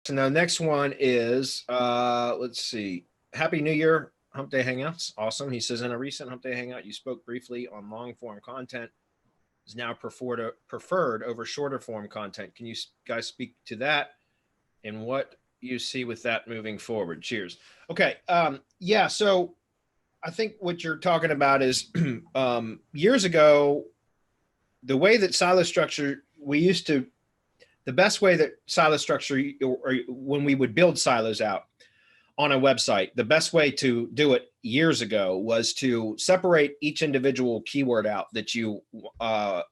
So now next one is, let's see. Happy New Year, Hump Day Hangouts. Awesome. He says, in a recent Hump Day Hangout, you spoke briefly on long form content is now preferred over shorter form content. Can you guys speak to that and what you see with that moving forward? Cheers. Okay. Yeah. So I think what you're talking about is years ago, the way that silo structure, the best way that silo structure, or when we would build silos out on a website, the best way to do it years ago was to separate each individual keyword out that you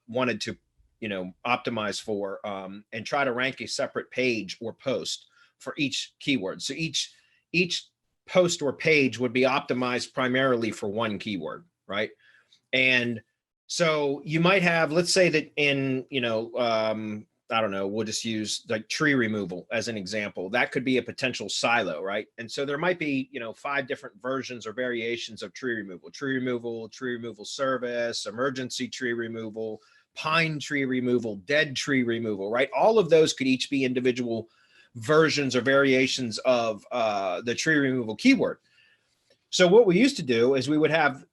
wanted to, optimize for, and try to rank a separate page or post for each keyword. So each post or page would be optimized primarily for one keyword, right? And so you might have, let's say that in, I don't know, we'll just use like tree removal as an example. That could be a potential silo, right? And so there might be, 5 different versions or variations of tree removal service, emergency tree removal, pine tree removal, dead tree removal, right? All of those could each be individual versions or variations of the tree removal keyword. So what we used to do is we would have,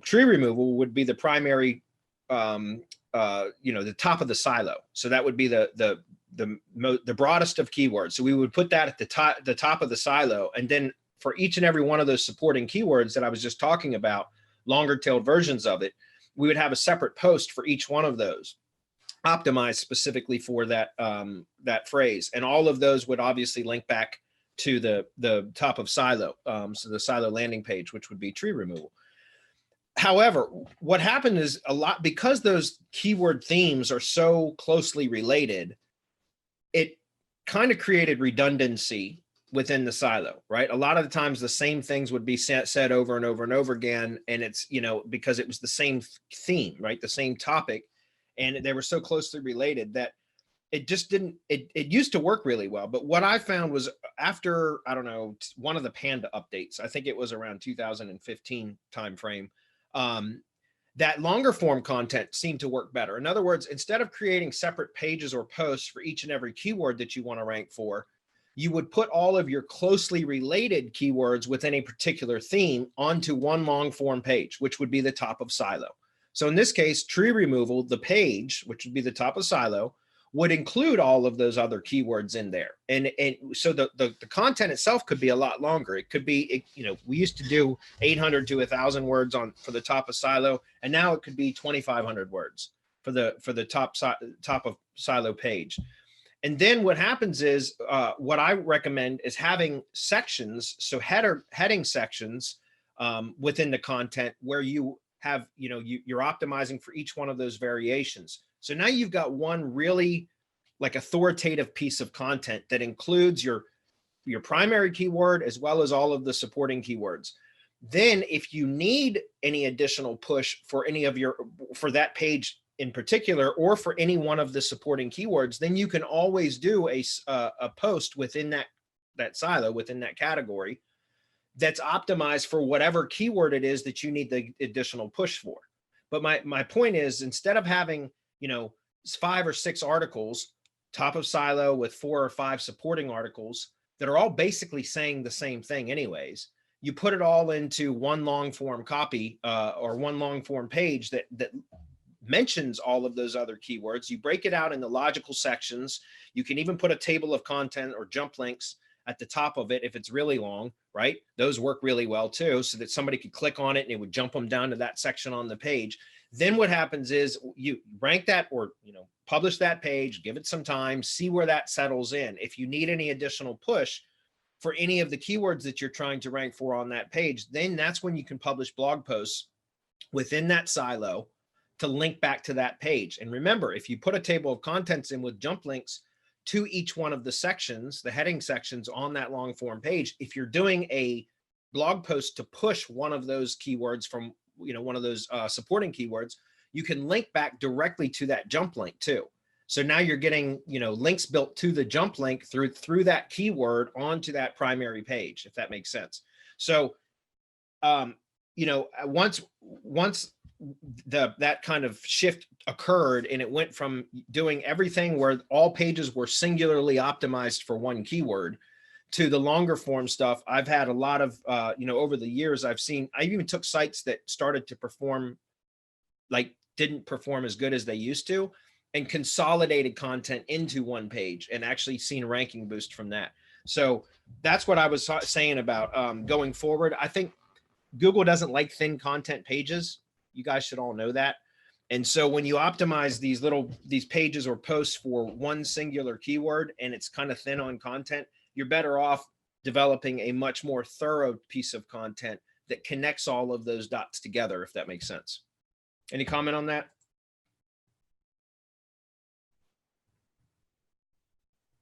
tree removal would be the primary, the top of the silo. So that would be the broadest of keywords. So we would put that at the top of the silo. And then for each and every one of those supporting keywords that I was just talking about, longer tailed versions of it, we would have a separate post for each one of those, optimized specifically for that, that phrase. And all of those would obviously link back to the top of silo. So the silo landing page, which would be tree removal. However, what happened is because those keyword themes are so closely related, it kind of created redundancy within the silo, right? A lot of the times the same things would be said over and over and over again. And it's, because it was the same theme, right? The same topic. And they were so closely related that it just didn't, it used to work really well. But what I found was after, I don't know, one of the Panda updates, I think it was around 2015 timeframe, that longer form content seemed to work better. In other words, instead of creating separate pages or posts for each and every keyword that you want to rank for, you would put all of your closely related keywords within a particular theme onto one long form page, which would be the top of silo. So in this case, tree removal, the page, which would be the top of silo, would include all of those other keywords in there. And so the content itself could be a lot longer. It could be, we used to do 800 to 1,000 words for the top of silo, and now it could be 2,500 words for the top of silo page. And then what happens is, what I recommend is having sections, so heading sections within the content where you have, you're optimizing for each one of those variations. So now you've got one really like authoritative piece of content that includes your primary keyword as well as all of the supporting keywords. Then if you need any additional push for for that page in particular, or for any one of the supporting keywords, then you can always do a post within that silo, within that category, that's optimized for whatever keyword it is that you need the additional push for. But my point is, instead of having 5 or 6 articles, top of silo with 4 or 5 supporting articles that are all basically saying the same thing anyways, you put it all into one long form copy or one long form page that mentions all of those other keywords. You break it out into logical sections. You can even put a table of content or jump links at the top of it if it's really long, right? Those work really well too, so that somebody could click on it and it would jump them down to that section on the page. Then what happens is you rank that, or publish that page, give it some time, see where that settles in. If you need any additional push for any of the keywords that you're trying to rank for on that page, then that's when you can publish blog posts within that silo to link back to that page. And remember, if you put a table of contents in with jump links to each one of the sections, the heading sections on that long form page, if you're doing a blog post to push one of those keywords from one of those supporting keywords, you can link back directly to that jump link too. So now you're getting links built to the jump link through that keyword onto that primary page, if that makes sense. So once that kind of shift occurred, and it went from doing everything where all pages were singularly optimized for one keyword to the longer form stuff. I've had a lot of, over the years, I even took sites that started to perform, like didn't perform as good as they used to, and consolidated content into one page and actually seen ranking boost from that. So that's what I was saying about going forward. I think Google doesn't like thin content pages. You guys should all know that. And so when you optimize these pages or posts for one singular keyword and it's kind of thin on content, you're better off developing a much more thorough piece of content that connects all of those dots together, if that makes sense. Any comment on that?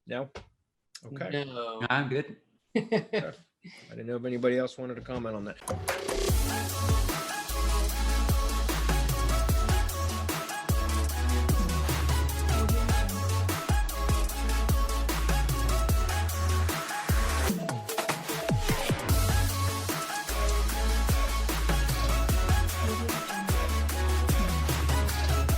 No? Okay. No. I'm good. I didn't know if anybody else wanted to comment on that.